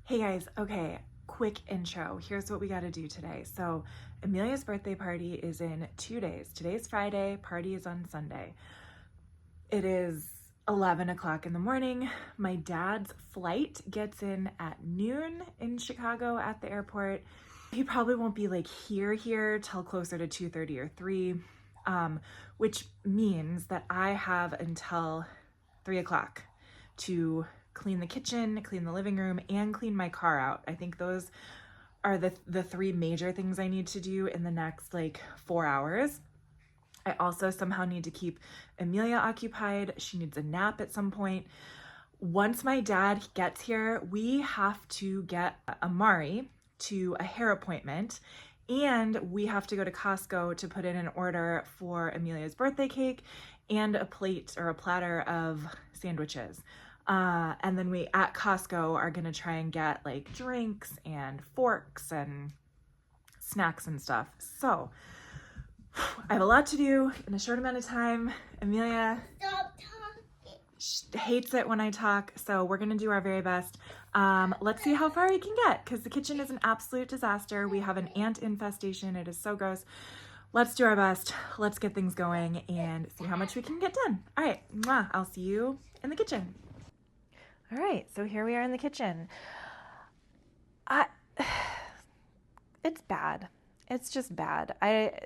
Hey guys, okay, quick intro. Here's what we got to do today. So Amelia's birthday party is in 2 days. Today's Friday, party is on Sunday. It is 11 o'clock in the morning. My dad's flight gets in at noon in Chicago at the airport. He probably won't be like here till closer to 2:30 or 3, which means that I have until 3 o'clock to clean the kitchen, clean the living room, and clean my car out. I think those are the three major things I need to do in the next like 4 hours. I also somehow need to keep Amelia occupied. She needs a nap at some point. Once my dad gets here, we have to get Amari to a hair appointment, and we have to go to Costco to put in an order for Amelia's birthday cake and a plate or a platter of sandwiches. And then we at Costco are gonna try and get like drinks and forks and snacks and stuff. So I have a lot to do in a short amount of time. Amelia hates it when I talk, so we're gonna do our very best. Let's see how far we can get, because the kitchen is an absolute disaster. We have an ant infestation. It is so gross. Let's do our best. Let's get things going and see how much we can get done. All right, mwah. I'll see you in the kitchen. All right, so here we are in the kitchen. It's bad. It's just bad.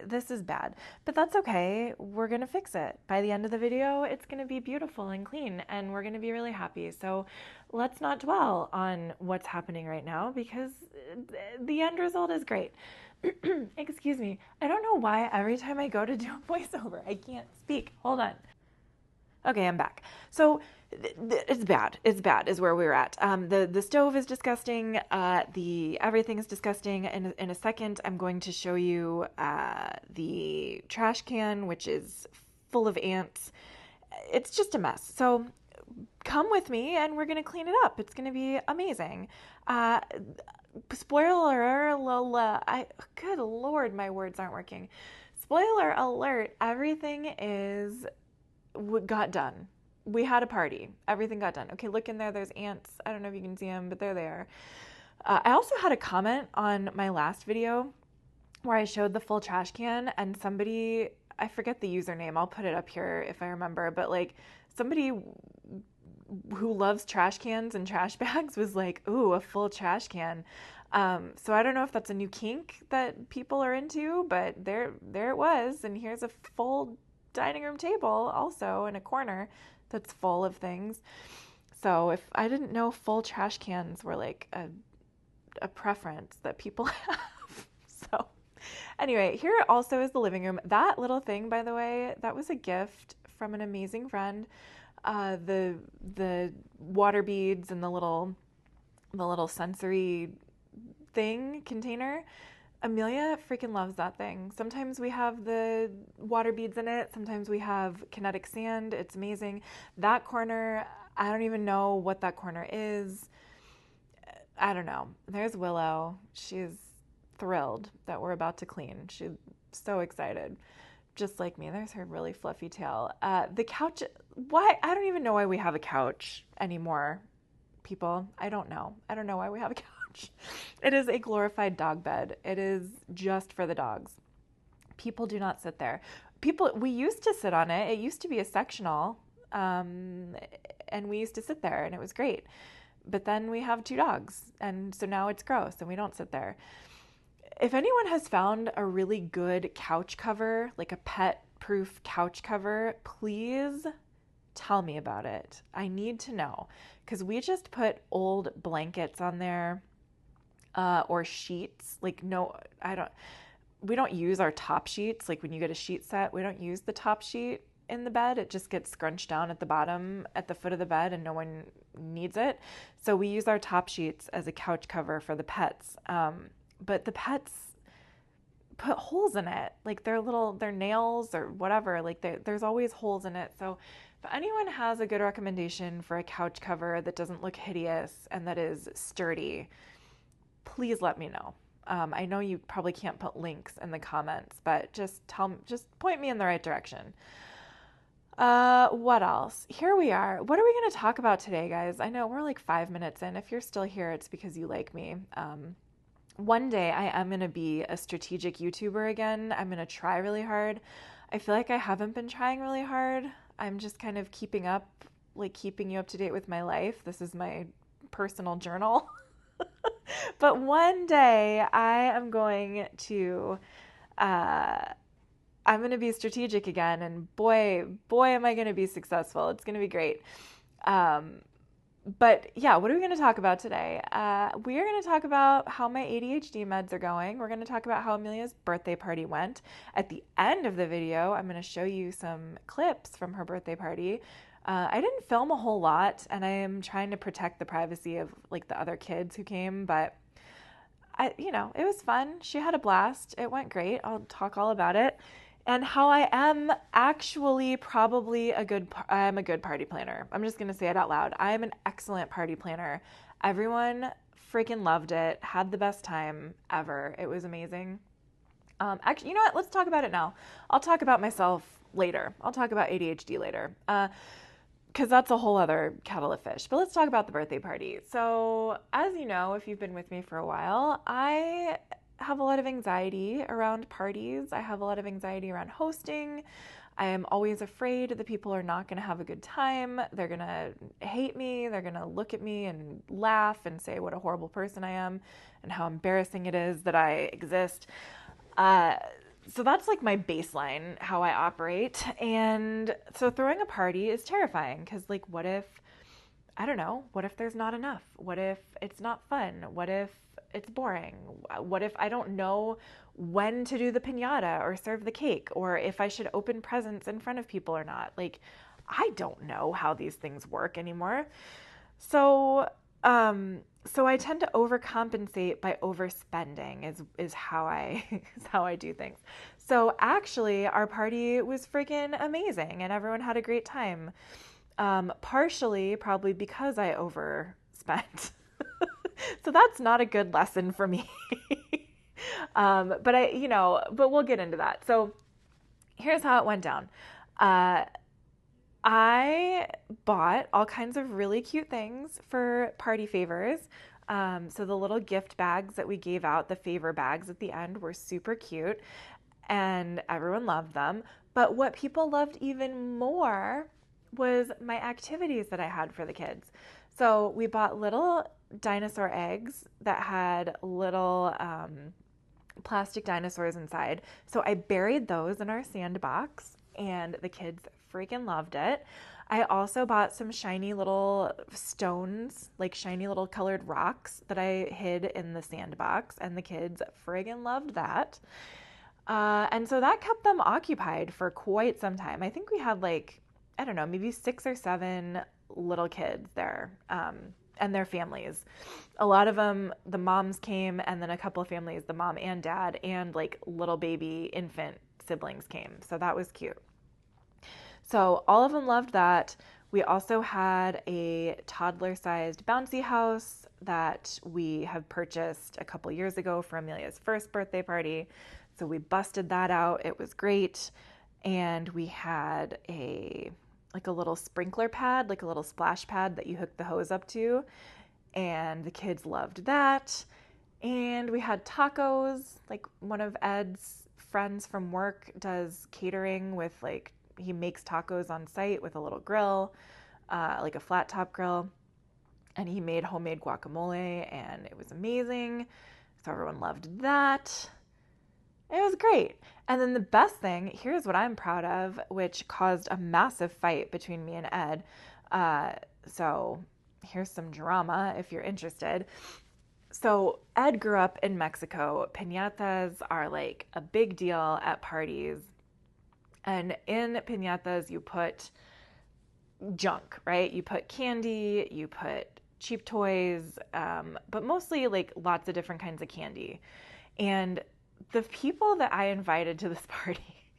This is bad, but that's okay. We're going to fix it. By the end of the video, it's going to be beautiful and clean, and we're going to be really happy. So let's not dwell on what's happening right now, because the end result is great. Excuse me. I don't know why every time I go to do a voiceover, I can't speak. Hold on. Okay, I'm back. So it's bad. It's bad is where we're at. The stove is disgusting. Everything is disgusting. In a second, I'm going to show you the trash can, which is full of ants. It's just a mess. So come with me and we're going to clean it up. It's going to be amazing. Spoiler alert. Good Lord, my words aren't working. Spoiler alert. Everything got done. We had a party. Everything got done. Okay, look in there. There's ants. I don't know if you can see them, but there they are. I also had a comment on my last video where I showed the full trash can, and somebody, I forget the username, I'll put it up here if I remember, but like somebody who loves trash cans and trash bags was like, ooh, a full trash can. So I don't know if that's a new kink that people are into, but there it was. And here's a full dining room table also in a corner that's full of things. So if I didn't know full trash cans were like a preference that people have. So anyway, here also is the living room. That little thing, by the way, that was a gift from an amazing friend. The water beads and the little sensory thing container. Amelia freaking loves that thing. Sometimes we have the water beads in it. Sometimes we have kinetic sand. It's amazing. That corner, I don't even know what that corner is. I don't know. There's Willow. She's thrilled that we're about to clean. She's so excited. Just like me. There's her really fluffy tail. The couch, why? I don't even know why we have a couch anymore, people. I don't know. I don't know why we have a couch. It is a glorified dog bed. It is just for the dogs. People do not sit there. We used to sit on it. It used to be a sectional, and we used to sit there, and it was great. But then we have 2 dogs, and so now it's gross, and we don't sit there. If anyone has found a really good couch cover, like a pet-proof couch cover, please tell me about it. I need to know, because we just put old blankets on there. Or sheets, like we don't use our top sheets. Like when you get a sheet set, we don't use the top sheet in the bed. It just gets scrunched down at the bottom, at the foot of the bed, and no one needs it. So we use our top sheets as a couch cover for the pets. But the pets put holes in it, like their nails or whatever, like there's always holes in it. So if anyone has a good recommendation for a couch cover that doesn't look hideous and that is sturdy, please let me know. I know you probably can't put links in the comments, but just point me in the right direction. What else? Here we are. What are we going to talk about today, guys? I know we're like 5 minutes in. If you're still here, it's because you like me. One day I am going to be a strategic YouTuber again. I'm going to try really hard. I feel like I haven't been trying really hard. I'm just kind of keeping up, like keeping you up to date with my life. This is my personal journal. But one day uh, I'm going to be strategic again, and boy, am I going to be successful. It's going to be great. Um, but yeah, what are we going to talk about today? We are going to talk about how my ADHD meds are going. We're going to talk about how Amelia's birthday party went. At the end of the video, I'm going to show you some clips from her birthday party. I didn't film a whole lot, and I am trying to protect the privacy of like the other kids who came, but it was fun. She had a blast. It went great. I'll talk all about it. And how I am actually probably I'm a good party planner. I'm just going to say it out loud. I am an excellent party planner. Everyone freaking loved it. Had the best time ever. It was amazing. Actually, you know what? Let's talk about it now. I'll talk about myself later. I'll talk about ADHD later. Because that's a whole other kettle of fish. But let's talk about the birthday party. So, as you know, if you've been with me for a while, I have a lot of anxiety around parties. I have a lot of anxiety around hosting. I am always afraid that people are not going to have a good time. They're going to hate me. They're going to look at me and laugh and say what a horrible person I am and how embarrassing it is that I exist. So that's like my baseline, how I operate. And so throwing a party is terrifying because, like, I don't know, what if there's not enough? What if it's not fun? What if it's boring? What if I don't know when to do the piñata or serve the cake, or if I should open presents in front of people or not? Like, I don't know how these things work anymore. So, so I tend to overcompensate by overspending is how I is how I do things. So actually, our party was freaking amazing, and everyone had a great time. Partially, probably because I overspent. So that's not a good lesson for me. But we'll get into that. So here's how it went down. Uh, I bought all kinds of really cute things for party favors. So the little gift bags that we gave out, the favor bags at the end, were super cute, and everyone loved them. But what people loved even more was my activities that I had for the kids. So we bought little dinosaur eggs that had little plastic dinosaurs inside. So I buried those in our sandbox, and the kids freaking loved it. I also bought some shiny little stones, like shiny little colored rocks that I hid in the sandbox, and the kids friggin' loved that. And so that kept them occupied for quite some time. I think we had I don't know, maybe 6 or 7 little kids there, and their families. A lot of them, the moms came, and then a couple of families, the mom and dad, and like little baby infant siblings came. So that was cute. So all of them loved that. We also had a toddler-sized bouncy house that we have purchased a couple years ago for Amelia's first birthday party. So we busted that out. It was great. And we had a little sprinkler pad, like a little splash pad that you hook the hose up to. And the kids loved that. And we had tacos. Like, one of Ed's friends from work does catering with he makes tacos on site with a little grill, like a flat top grill. And he made homemade guacamole, and it was amazing. So everyone loved that. It was great. And then the best thing, here's what I'm proud of, which caused a massive fight between me and Ed. So here's some drama if you're interested. So Ed grew up in Mexico. Piñatas are like a big deal at parties. And in piñatas, you put junk, right? You put candy, you put cheap toys, but mostly like lots of different kinds of candy. And the people that I invited to this party,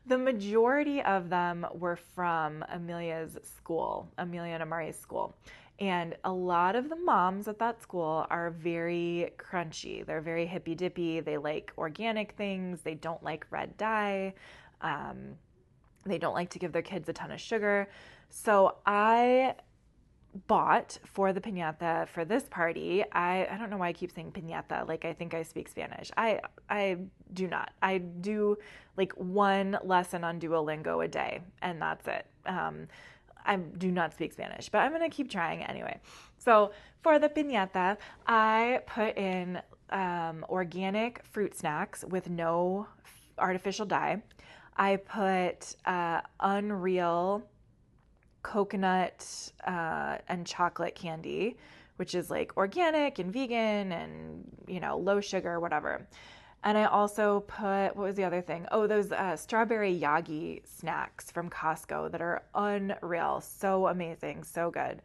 the majority of them were from Amelia's school, Amelia and Amari's school. And a lot of the moms at that school are very crunchy. They're very hippy-dippy. They like organic things. They don't like red dye. They don't like to give their kids a ton of sugar. So I bought for the piñata for this party. I don't know why I keep saying piñata. Like I think I speak Spanish. I do not. I do like one lesson on Duolingo a day, and that's it. I do not speak Spanish, but I'm gonna keep trying anyway. So for the piñata, I put in organic fruit snacks with no artificial dye. I put unreal coconut and chocolate candy, which is like organic and vegan and, low sugar, whatever. And I also put, what was the other thing? Oh, those strawberry Yagi snacks from Costco that are unreal. So amazing. So good.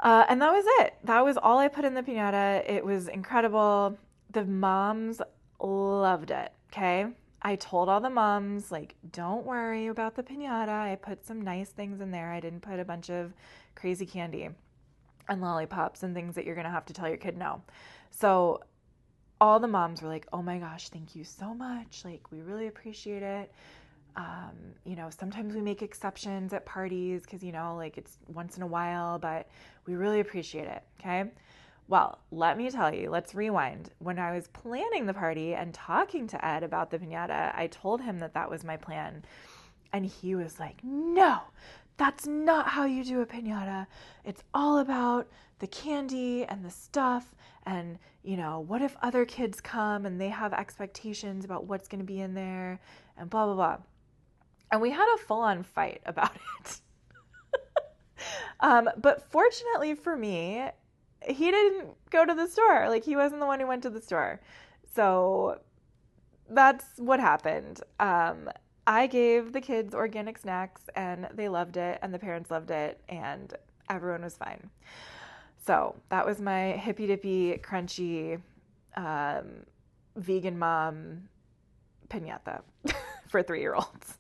And that was it. That was all I put in the piñata. It was incredible. The moms loved it. Okay. I told all the moms, like, don't worry about the piñata. I put some nice things in there. I didn't put a bunch of crazy candy and lollipops and things that you're going to have to tell your kid no. So all the moms were like, oh my gosh, thank you so much. Like, we really appreciate it. Sometimes we make exceptions at parties because, like it's once in a while, but we really appreciate it. Okay. Well, let me tell you, let's rewind. When I was planning the party and talking to Ed about the piñata, I told him that that was my plan. And he was like, no, that's not how you do a piñata. It's all about the candy and the stuff. And, what if other kids come and they have expectations about what's going to be in there and blah, blah, blah. And we had a full-on fight about it. But fortunately for me, he didn't go to the store. Like, he wasn't the one who went to the store. So that's what happened. I gave the kids organic snacks and they loved it and the parents loved it and everyone was fine. So that was my hippy dippy crunchy vegan mom piñata for 3-year-olds.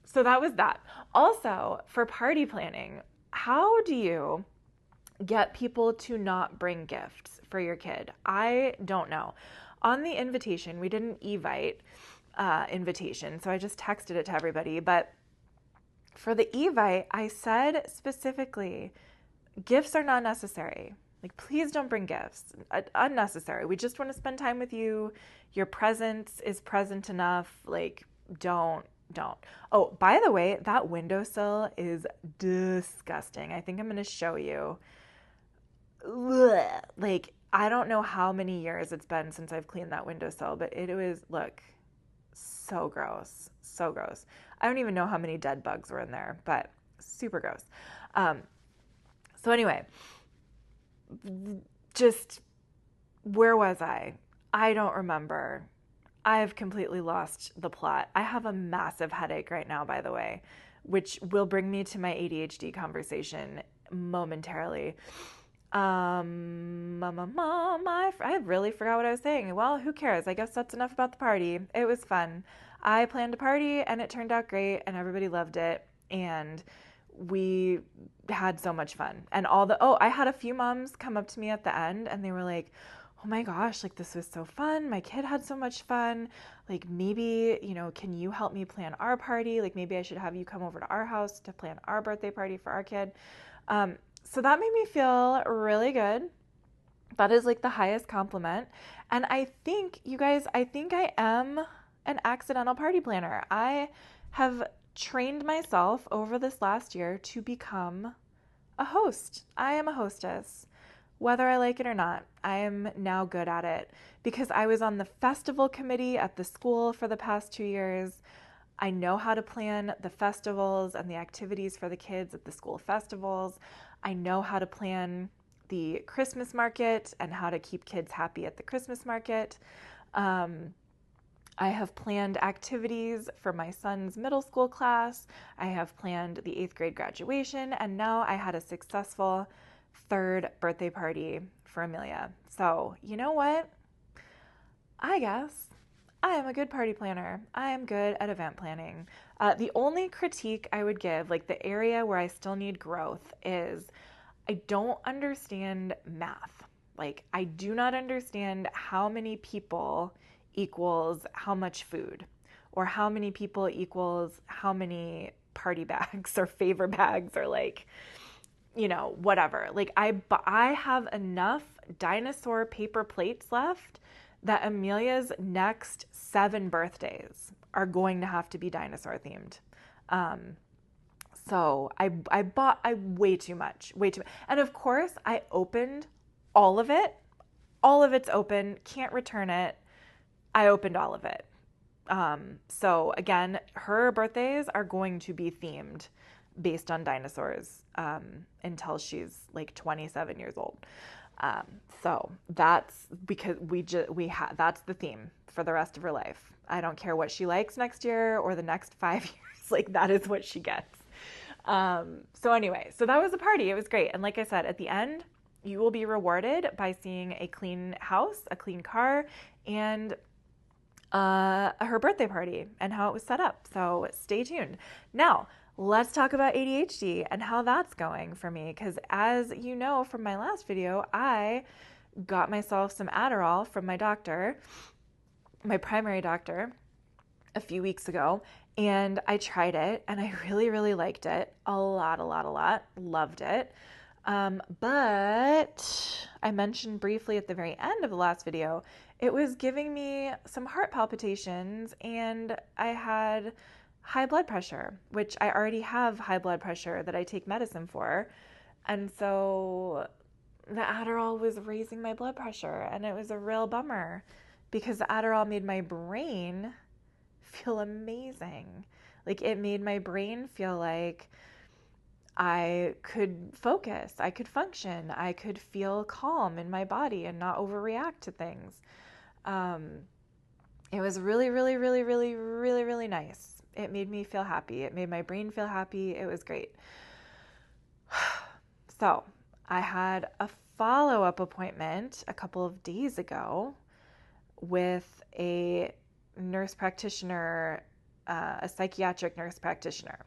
So that was that. Also, for party planning, how do you get people to not bring gifts for your kid? I don't know. On the invitation, we did an Evite invitation, so I just texted it to everybody. But for the Evite, I said specifically, gifts are not necessary. Like, please don't bring gifts. Unnecessary. We just want to spend time with you. Your presence is present enough. Like, don't. Oh, by the way, that windowsill is disgusting. I think I'm going to show you. Ugh. Like, I don't know how many years it's been since I've cleaned that windowsill, but it was, look, so gross. So gross. I don't even know how many dead bugs were in there, but super gross. So anyway, just where was I? I don't remember. I've completely lost the plot. I have a massive headache right now, by the way, which will bring me to my ADHD conversation momentarily. I really forgot what I was saying. Well, who cares? I guess that's enough about the party. It was fun. I planned a party and it turned out great and everybody loved it. And we had so much fun. And I had a few moms come up to me at the end and they were like, oh my gosh, like this was so fun. My kid had so much fun. Like maybe, can you help me plan our party? Like maybe I should have you come over to our house to plan our birthday party for our kid. So that made me feel really good. That is like the highest compliment. And I think, you guys, I am an accidental party planner. I have trained myself over this last year to become a host. I am a hostess. Whether I like it or not, I am now good at it because I was on the festival committee at the school for the past 2 years. I know how to plan the festivals and the activities for the kids at the school festivals. I know how to plan the Christmas market and how to keep kids happy at the Christmas market. I have planned activities for my son's middle school class. I have planned the 8th grade graduation, and now I had a successful 3rd birthday party for Amelia. So, you know what? I guess I am a good party planner. I am good at event planning. The only critique I would give, like the area where I still need growth, is I don't understand math. Like, I do not understand how many people equals how much food. or how many people equals how many party bags or favor bags or like, whatever. Like I have enough dinosaur paper plates left that Amelia's next 7 birthdays are going to have to be dinosaur themed. So I bought way too much. And of course I opened all of it. All of it's open, can't return it. I opened all of it. So again, her birthdays are going to be themed based on dinosaurs until she's like 27 years old. So that's because that's the theme for the rest of her life. I don't care what she likes next year or the next 5 years. Like that is what she gets. So anyway, so that was a party. It was great. And like I said, at the end, you will be rewarded by seeing a clean house, a clean car, and her birthday party and how it was set up. So stay tuned. Now, let's talk about ADHD and how that's going for me. Because as you know from my last video, I got myself some Adderall from my doctor, my primary doctor, a few weeks ago. And I tried it and I really, really liked it. A lot. Loved it. But I mentioned briefly at the very end of the last video, it was giving me some heart palpitations and I had high blood pressure, which I already have high blood pressure that I take medicine for. And so the Adderall was raising my blood pressure and it was a real bummer because the Adderall made my brain feel amazing. Like it made my brain feel like I could focus, I could function, I could feel calm in my body and not overreact to things. It was really, really, really, really, really, really nice. It made me feel happy. It made my brain feel happy. It was great. So I had a follow-up appointment a couple of days ago with a nurse practitioner, a psychiatric nurse practitioner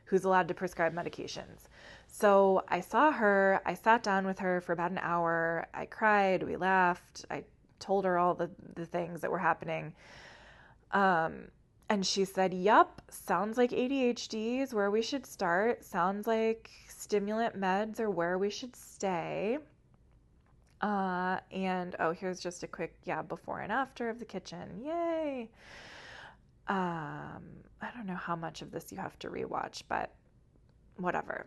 who's allowed to prescribe medications. So I saw her, I sat down with her for about an hour. I cried, we laughed. I told her all the things that were happening. And she said, yup, sounds like ADHD is where we should start. Sounds like stimulant meds are where we should stay. And here's just a quick, before and after of the kitchen. Yay. I don't know how much of this you have to rewatch, but whatever.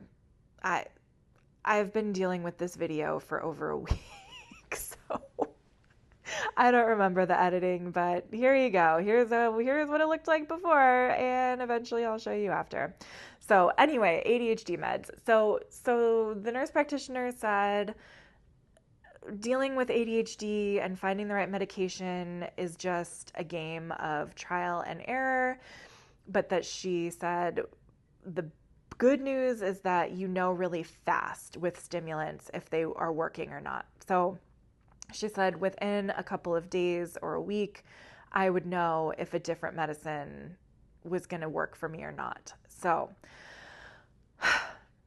I've been dealing with this video for over a week, so I don't remember the editing, but here you go. Here's what it looked like before, and eventually I'll show you after. So anyway, ADHD meds. So the nurse practitioner said dealing with ADHD and finding the right medication is just a game of trial and error, but that she said the good news is that you know really fast with stimulants if they are working or not. So she said within a couple of days or a week, I would know if a different medicine was going to work for me or not. So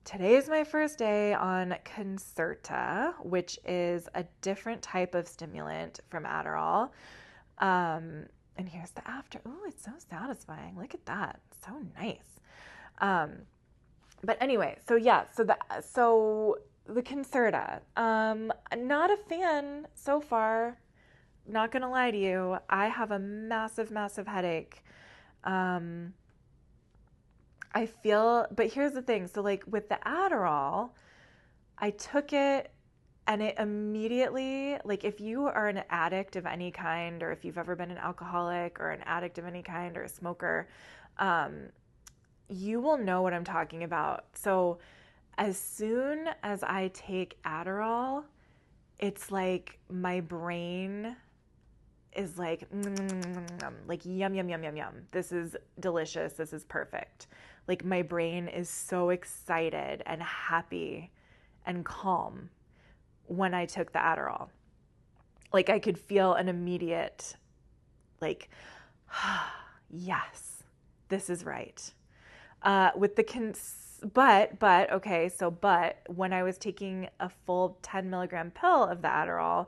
today is my first day on Concerta, which is a different type of stimulant from Adderall. And here's the after. Ooh, it's so satisfying. Look at that. So nice. But anyway, so the Concerta. Not a fan so far. Not gonna lie to you. I have a massive, massive headache. But here's the thing. So like with the Adderall, I took it and it immediately, like if you are an addict of any kind, or if you've ever been an alcoholic or an addict of any kind or a smoker, you will know what I'm talking about. So as soon as I take Adderall, it's like my brain is like yum, yum, yum, yum, yum. This is delicious. This is perfect. Like my brain is so excited and happy and calm when I took the Adderall. Like I could feel an immediate, like, yes, this is right. With the but when I was taking a full 10 milligram pill of the Adderall,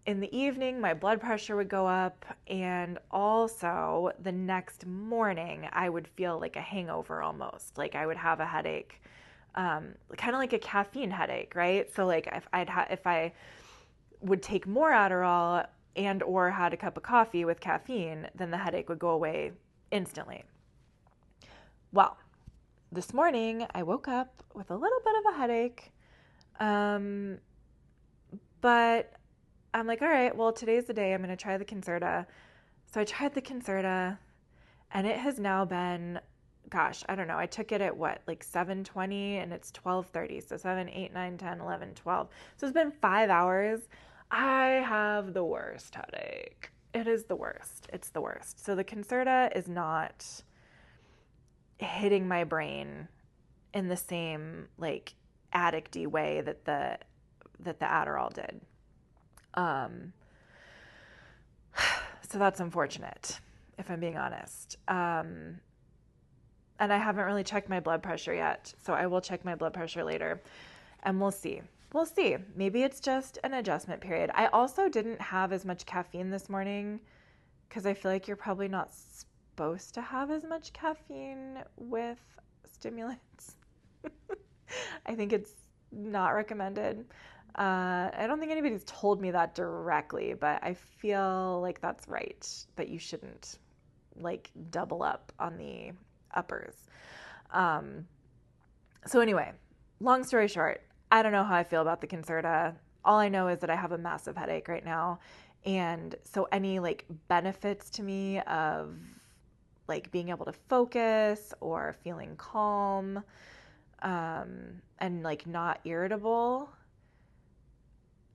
in the evening, my blood pressure would go up, and also the next morning, I would feel like a hangover almost. Like I would have a headache, kind of like a caffeine headache, right? So like if I would take more Adderall and or had a cup of coffee with caffeine, then the headache would go away instantly. Well, this morning I woke up with a little bit of a headache, but I'm like, all right, well, today's the day. I'm going to try the Concerta. So I tried the Concerta, and it has now been, gosh, I don't know. I took it at what, like 7:20, and it's 12:30. So 7, 8, 9, 10, 11, 12. So it's been 5 hours. I have the worst headache. It is the worst. It's the worst. So the Concerta is not hitting my brain in the same like addicty way that the Adderall did. So that's unfortunate, if I'm being honest. And I haven't really checked my blood pressure yet, so I will check my blood pressure later, and we'll see. We'll see. Maybe it's just an adjustment period. I also didn't have as much caffeine this morning because I feel like you're probably not supposed to have as much caffeine with stimulants. I think it's not recommended. I don't think anybody's told me that directly, but I feel like that's right, that you shouldn't like double up on the uppers. So anyway, long story short, I don't know how I feel about the Concerta. All I know is that I have a massive headache right now. And so any like benefits to me of like being able to focus or feeling calm, and like not irritable,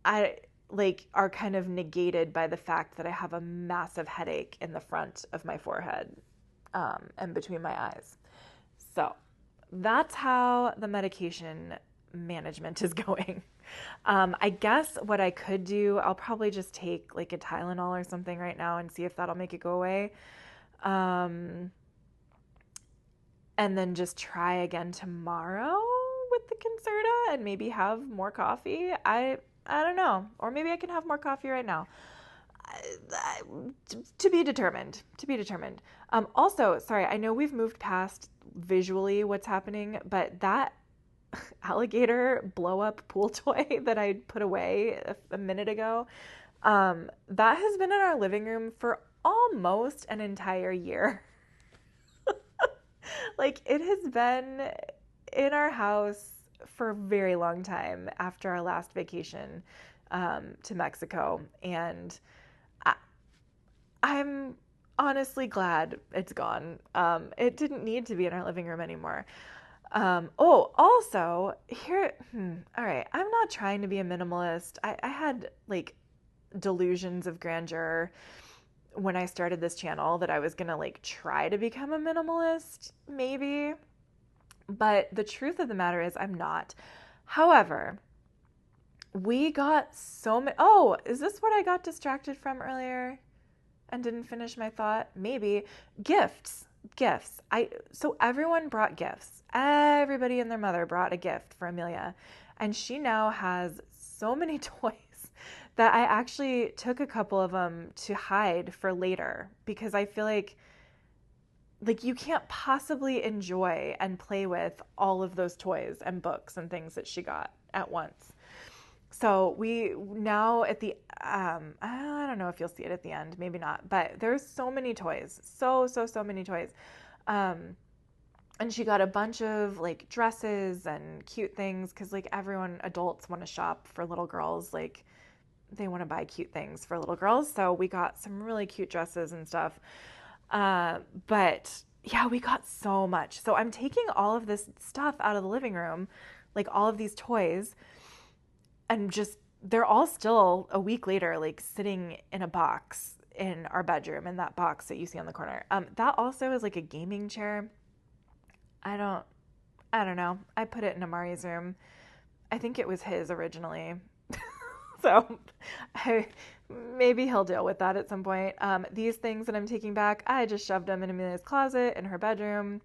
are kind of negated by the fact that I have a massive headache in the front of my forehead, and between my eyes. So that's how the medication management is going. I guess what I could do, I'll probably just take like a Tylenol or something right now and see if that'll make it go away. And then just try again tomorrow with the Concerta and maybe have more coffee. I don't know. Or maybe I can have more coffee right now. To be determined. Also, sorry, I know we've moved past visually what's happening, but that alligator blow up pool toy that I put away a minute ago, that has been in our living room for almost an entire year. Like it has been in our house for a very long time after our last vacation to Mexico, and I'm honestly glad it's gone. It didn't need to be in our living room anymore. Also, here, all right, I'm not trying to be a minimalist. I had like delusions of grandeur when I started this channel that I was gonna like try to become a minimalist, maybe. But the truth of the matter is I'm not. However, we got so many. Oh, is this what I got distracted from earlier and didn't finish my thought? Maybe. Gifts. So everyone brought gifts. Everybody and their mother brought a gift for Amelia. And she now has so many toys that I actually took a couple of them to hide for later, because I feel like you can't possibly enjoy and play with all of those toys and books and things that she got at once. So we now at the, I don't know if you'll see it at the end, maybe not, but there's so many toys, so many toys. And she got a bunch of like dresses and cute things, because like everyone, adults want to shop for little girls, like they want to buy cute things for little girls. So we got some really cute dresses and stuff. But yeah, we got so much. So I'm taking all of this stuff out of the living room, like all of these toys, and just, they're all still a week later, like sitting in a box in our bedroom, in that box that you see on the corner. That also is like a gaming chair. I don't know. I put it in Amari's room. I think it was his originally. So maybe he'll deal with that at some point. These things that I'm taking back, I just shoved them in Amelia's closet in her bedroom.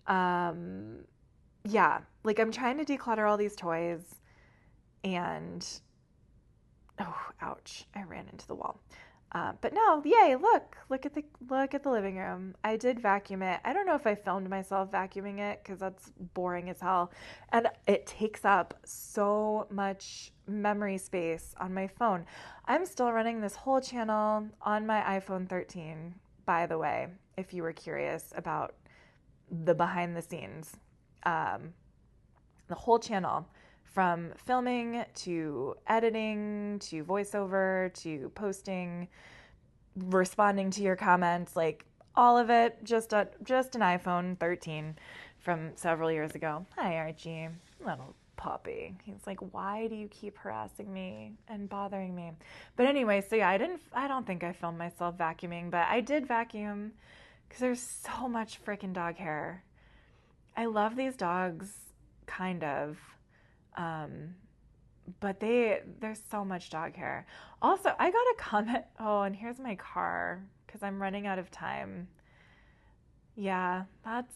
Yeah, like I'm trying to declutter all these toys and Oh, ouch! I ran into the wall. But no, yay! Look at the living room. I did vacuum it. I don't know if I filmed myself vacuuming it because that's boring as hell, and it takes up so much memory space on my phone. I'm still running this whole channel on my iPhone 13, by the way, if you were curious about the behind the scenes. The whole channel, from filming to editing to voiceover to posting, responding to your comments, like all of it, just an iPhone 13 from several years ago. Hi, Archie, little puppy. He's like, why do you keep harassing me and bothering me? But anyway, so yeah, I don't think I filmed myself vacuuming, but I did vacuum because there's so much freaking dog hair. I love these dogs, kind of. But there's so much dog hair. Also, I got a comment. Oh, and here's my car because I'm running out of time. Yeah, that's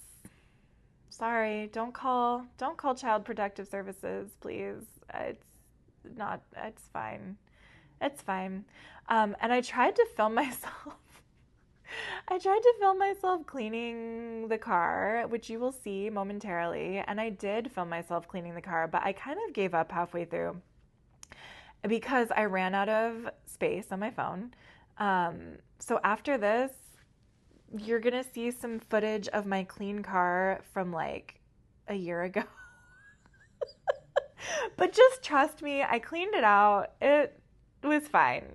sorry. Don't call Child Protective Services, please. It's fine. It's fine. And I tried to film myself. I tried to film myself cleaning the car, which you will see momentarily, and I did film myself cleaning the car, but I kind of gave up halfway through because I ran out of space on my phone. So after this, you're going to see some footage of my clean car from like a year ago. But just trust me, I cleaned it out. It was fine.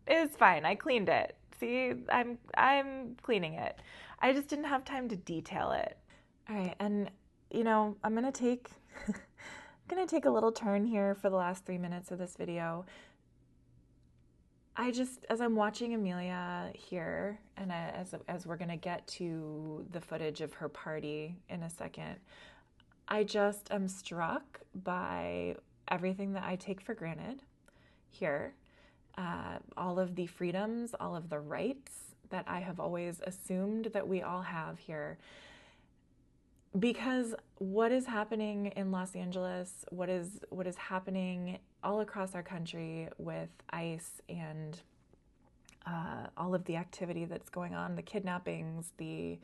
It was fine. I cleaned it. See, I'm cleaning it. I just didn't have time to detail it. All right, and I'm gonna take a little turn here for the last 3 minutes of this video. As I'm watching Amelia here, and as we're gonna get to the footage of her party in a second, I just am struck by everything that I take for granted here. All of the freedoms, all of the rights that I have always assumed that we all have here. Because what is happening in Los Angeles, what is happening all across our country with ICE and all of the activity that's going on, the kidnappings, the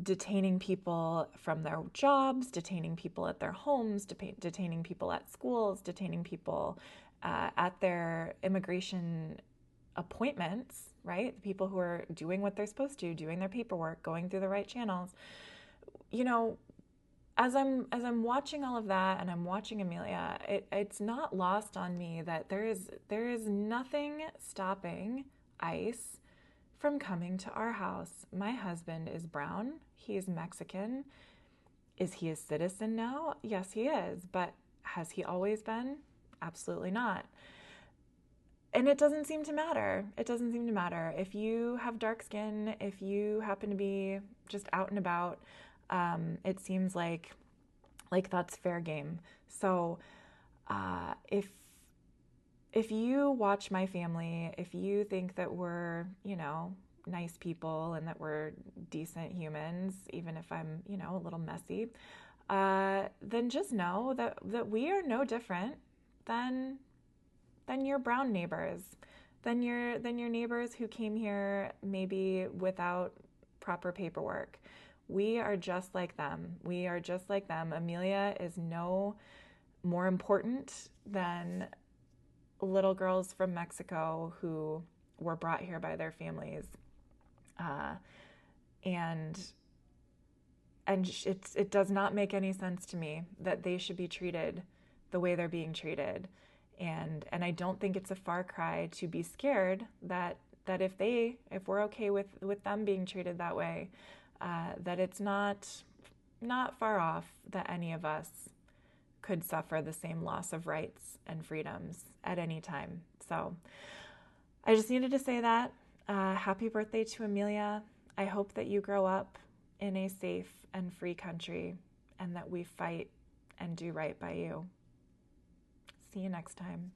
detaining people from their jobs, detaining people at their homes, detaining people at schools, detaining people at their immigration appointments, right? The people who are doing what they're supposed to, doing their paperwork, going through the right channels. As I'm watching all of that and I'm watching Amelia, it's not lost on me that there is nothing stopping ICE from coming to our house. My husband is brown. He is Mexican. Is he a citizen now? Yes, he is. But has he always been? Absolutely not. And it doesn't seem to matter. It doesn't seem to matter. If you have dark skin, if you happen to be just out and about, it seems like that's fair game. So if you watch my family, if you think that we're, nice people and that we're decent humans, even if I'm, a little messy, then just know that we are no different than your brown neighbors, than your neighbors who came here maybe without proper paperwork. We are just like them. We are just like them. Amelia is no more important than little girls from Mexico who were brought here by their families. And it does not make any sense to me that they should be treated the way they're being treated. And I don't think it's a far cry to be scared that if we're okay with them being treated that way, that it's not far off that any of us could suffer the same loss of rights and freedoms at any time. So I just needed to say that. Happy birthday to Amelia. I hope that you grow up in a safe and free country and that we fight and do right by you. See you next time.